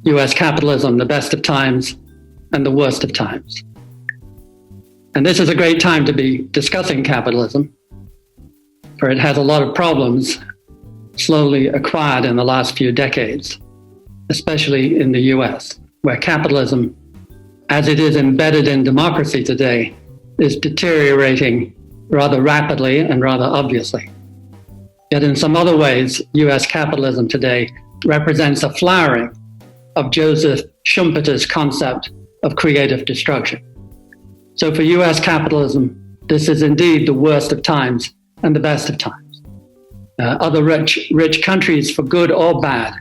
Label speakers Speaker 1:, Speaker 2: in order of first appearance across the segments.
Speaker 1: US capitalism, the best of times and the worst of times. And this is a great time to be discussing capitalism, for it has a lot of problems slowly acquired in the last few decades, especially in the US, where capitalism, as it is embedded in democracy today, is deteriorating rather rapidly and rather obviously. Yet in some other ways, US capitalism today represents a flowering of Joseph Schumpeter's concept of creative destruction. So for US capitalism, this is indeed the worst of times and the best of times. Other rich countries, for good or bad,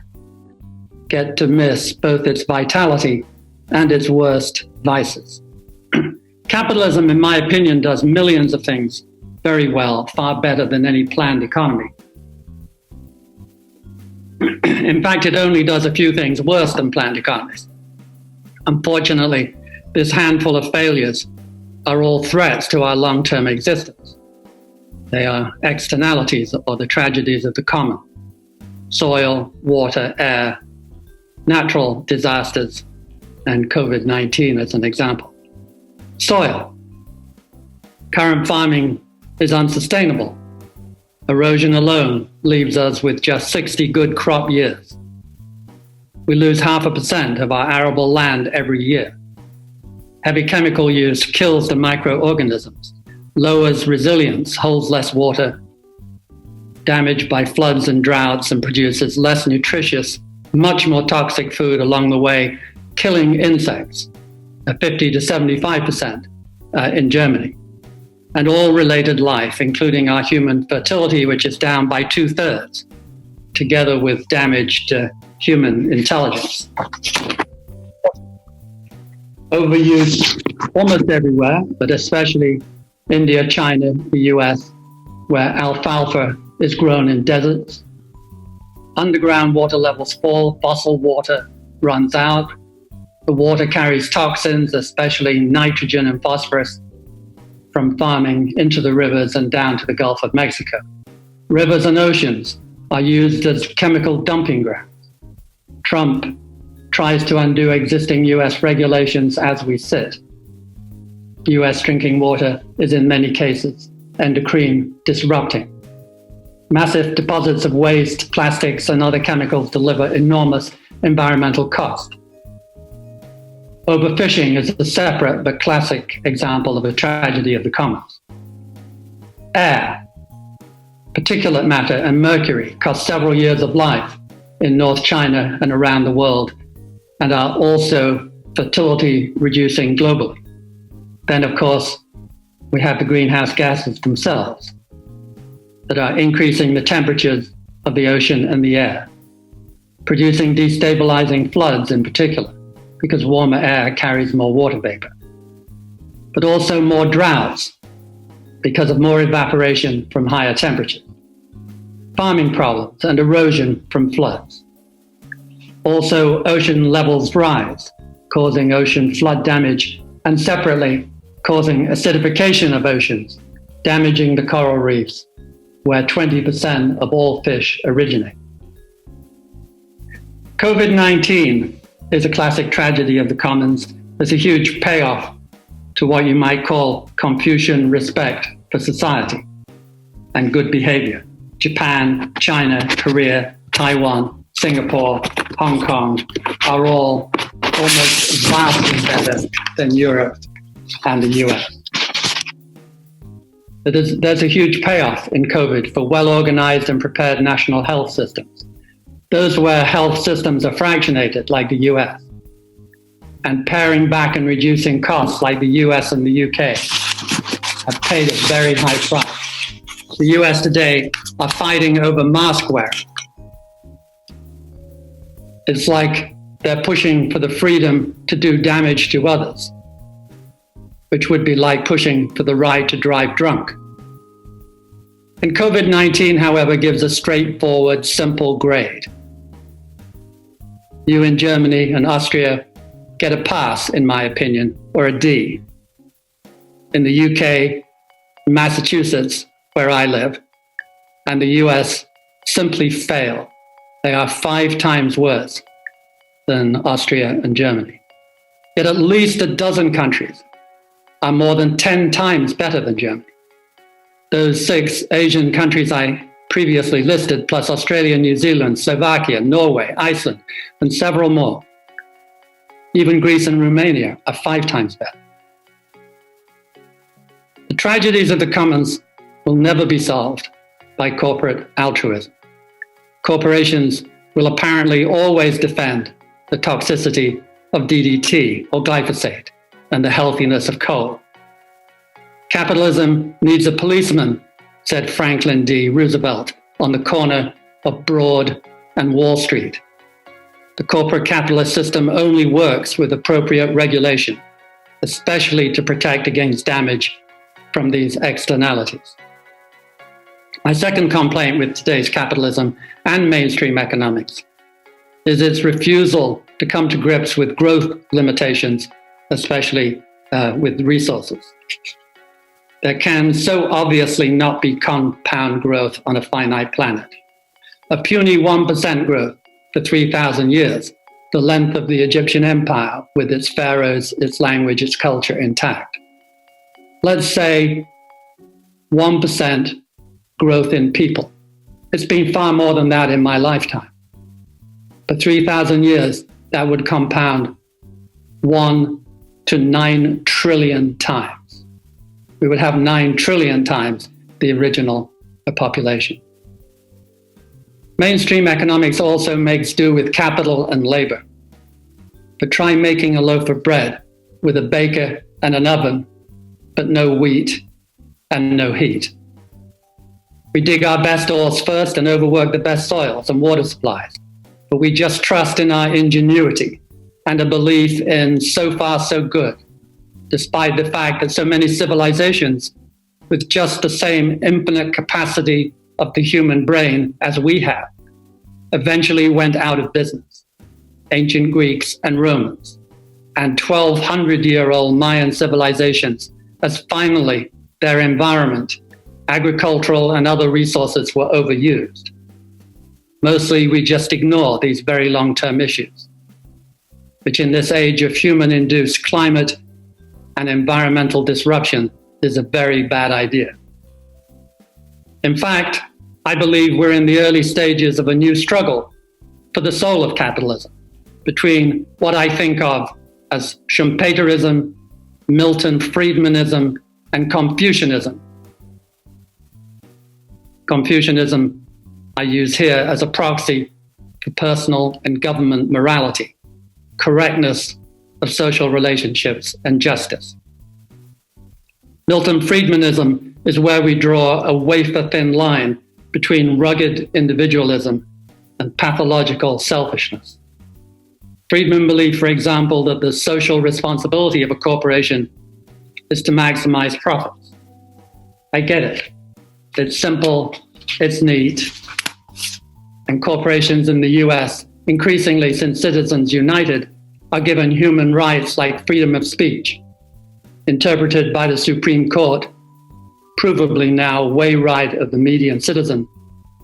Speaker 1: get to miss both its vitality and its worst vices. Capitalism, in my opinion, does millions of things very well, far better than any planned economy. In fact, it only does a few things worse than planned economies. Unfortunately, this handful of failures are all threats to our long-term existence. They are externalities or the tragedies of the common: soil, water, air, natural disasters, and COVID-19 as an example. Soil. Current farming is unsustainable. Erosion alone leaves us with just 60 good crop years. We lose 0.5% of our arable land every year. Heavy chemical use kills the microorganisms, lowers resilience, holds less water, damaged by floods and droughts, and produces less nutritious, much more toxic food along the way, killing insects, 50 to 75% in Germany, and all related life, including our human fertility, which is down by 2/3, together with damage to human intelligence. Overuse almost everywhere, but especially India, China, the US, where alfalfa is grown in deserts. Underground water levels fall, fossil water runs out. The water carries toxins, especially nitrogen and phosphorus, from farming into the rivers and down to the Gulf of Mexico. Rivers and oceans are used as chemical dumping grounds. Trump tries to undo existing US regulations as we sit. US drinking water is in many cases endocrine disrupting. Massive deposits of waste, plastics, and other chemicals deliver enormous environmental cost. Overfishing is a separate but classic example of a tragedy of the commons. Air, particulate matter, and mercury cost several years of life in North China and around the world, and are also fertility reducing globally. Then, of course, we have the greenhouse gases themselves that are increasing the temperatures of the ocean and the air, producing destabilizing floods in particular, because warmer air carries more water vapor, but also more droughts because of more evaporation from higher temperatures, farming problems and erosion from floods. Also, ocean levels rise, causing ocean flood damage, and separately causing acidification of oceans, damaging the coral reefs, where 20% of all fish originate. COVID-19 is a classic tragedy of the commons. There's a huge payoff to what you might call Confucian respect for society and good behavior. Japan, China, Korea, Taiwan, Singapore, Hong Kong are all almost vastly better than Europe and the US. There's a huge payoff in COVID for well-organized and prepared national health systems. Those where health systems are fractionated, like the US, and paring back and reducing costs, like the US and the UK, have paid a very high price. The US today are fighting over mask wearing. It's like they're pushing for the freedom to do damage to others, which would be like pushing for the right to drive drunk. And COVID-19, however, gives a straightforward, simple grade. You in Germany and Austria get a pass, in my opinion, or a D. In the UK, Massachusetts, where I live, and the US simply fail. They are 5 times worse. than Austria and Germany. Yet at least a dozen countries are more than 10 times better than Germany. Those 6 Asian countries I previously listed, plus Australia, New Zealand, Slovakia, Norway, Iceland, and several more. Even Greece and Romania are 5 times better. The tragedies of the commons will never be solved by corporate altruism. Corporations will apparently always defend the toxicity of DDT or glyphosate and the healthiness of coal. Capitalism needs a policeman, said Franklin D. Roosevelt on the corner of Broad and Wall Street. The corporate capitalist system only works with appropriate regulation, especially to protect against damage from these externalities. My second complaint with today's capitalism and mainstream economics is its refusal to come to grips with growth limitations, especially with resources. There can so obviously not be compound growth on a finite planet. A puny 1% growth for 3,000 years, the length of the Egyptian empire with its pharaohs, its language, its culture intact. Let's say 1% growth in people. It's been far more than that in my lifetime. For 3,000 years, that would compound 1 to 9 trillion times. We would have 9 trillion times the original population. Mainstream economics also makes do with capital and labor. But try making a loaf of bread with a baker and an oven, but no wheat and no heat. We dig our best ores first and overwork the best soils and water supplies. But we just trust in our ingenuity and a belief in so far so good, despite the fact that so many civilizations with just the same infinite capacity of the human brain as we have eventually went out of business. Ancient Greeks and Romans and 1,200-year-old Mayan civilizations, as finally their environment, agricultural and other resources were overused. Mostly we just ignore these very long-term issues, which in this age of human-induced climate and environmental disruption is a very bad idea. In fact, I believe we're in the early stages of a new struggle for the soul of capitalism between what I think of as Schumpeterism, Milton Friedmanism, and Confucianism. Confucianism I use here as a proxy for personal and government morality, correctness of social relationships, and justice. Milton Friedmanism is where we draw a wafer-thin line between rugged individualism and pathological selfishness. Friedman believed, for example, that the social responsibility of a corporation is to maximize profits. I get it. It's simple, it's neat. And corporations in the US, increasingly since Citizens United, are given human rights like freedom of speech, interpreted by the Supreme Court, provably now way right of the median citizen,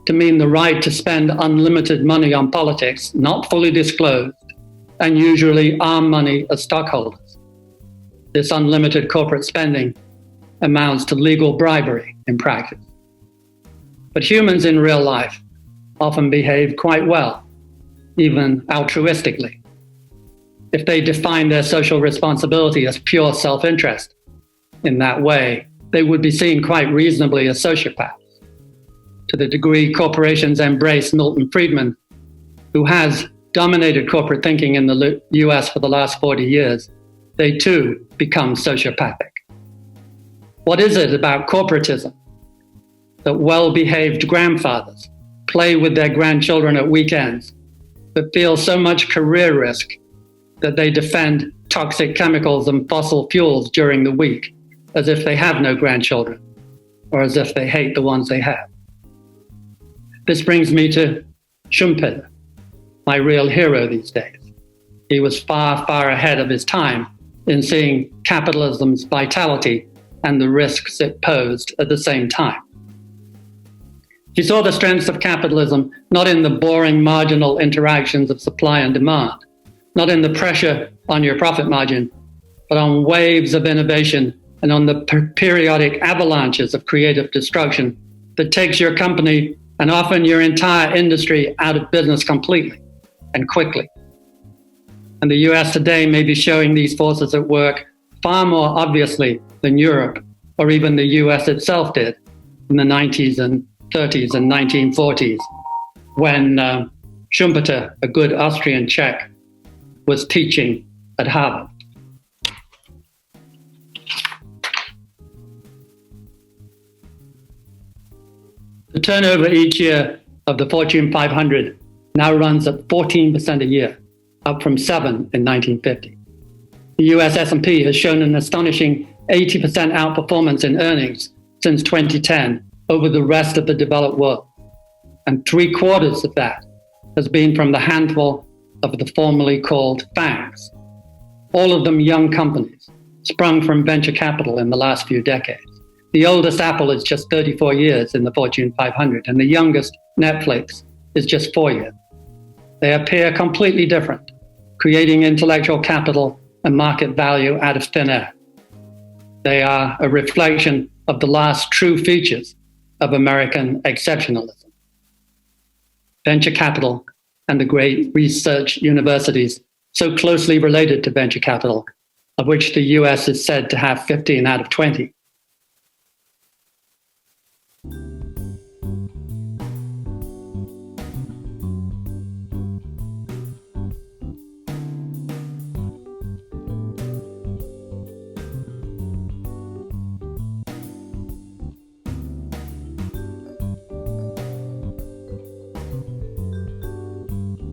Speaker 1: to mean the right to spend unlimited money on politics, not fully disclosed, and usually our money as stockholders. This unlimited corporate spending amounts to legal bribery in practice. But humans in real life often behave quite well, even altruistically, if they define their social responsibility as pure self-interest. In that way, they would be seen quite reasonably as sociopaths. To the degree corporations embrace Milton Friedman, who has dominated corporate thinking in the US for the last 40 years, they too become sociopathic. What is it about corporatism that well-behaved grandfathers play with their grandchildren at weekends, but feel so much career risk that they defend toxic chemicals and fossil fuels during the week, as if they have no grandchildren, or as if they hate the ones they have? This brings me to Schumpeter, my real hero these days. He was far, far ahead of his time in seeing capitalism's vitality and the risks it posed at the same time. He saw the strengths of capitalism not in the boring marginal interactions of supply and demand, not in the pressure on your profit margin, but on waves of innovation and on the periodic avalanches of creative destruction that takes your company and often your entire industry out of business completely and quickly. And the US today may be showing these forces at work far more obviously than Europe or even the US itself did in the 90s and 30s and 1940s when Schumpeter, a good Austrian Czech, was teaching at Harvard. The turnover each year of the Fortune 500 now runs at 14% a year, up from 7% in 1950. The US S&P has shown an astonishing 80% outperformance in earnings since 2010 over the rest of the developed world. And 3/4 of that has been from the handful of the formerly called FANGs, all of them young companies, sprung from venture capital in the last few decades. The oldest Apple is just 34 years in the Fortune 500, and the youngest, Netflix, is just 4 years. They appear completely different, creating intellectual capital and market value out of thin air. They are a reflection of the last true features of American exceptionalism. Venture capital and the great research universities so closely related to venture capital, of which the US is said to have 15 out of 20.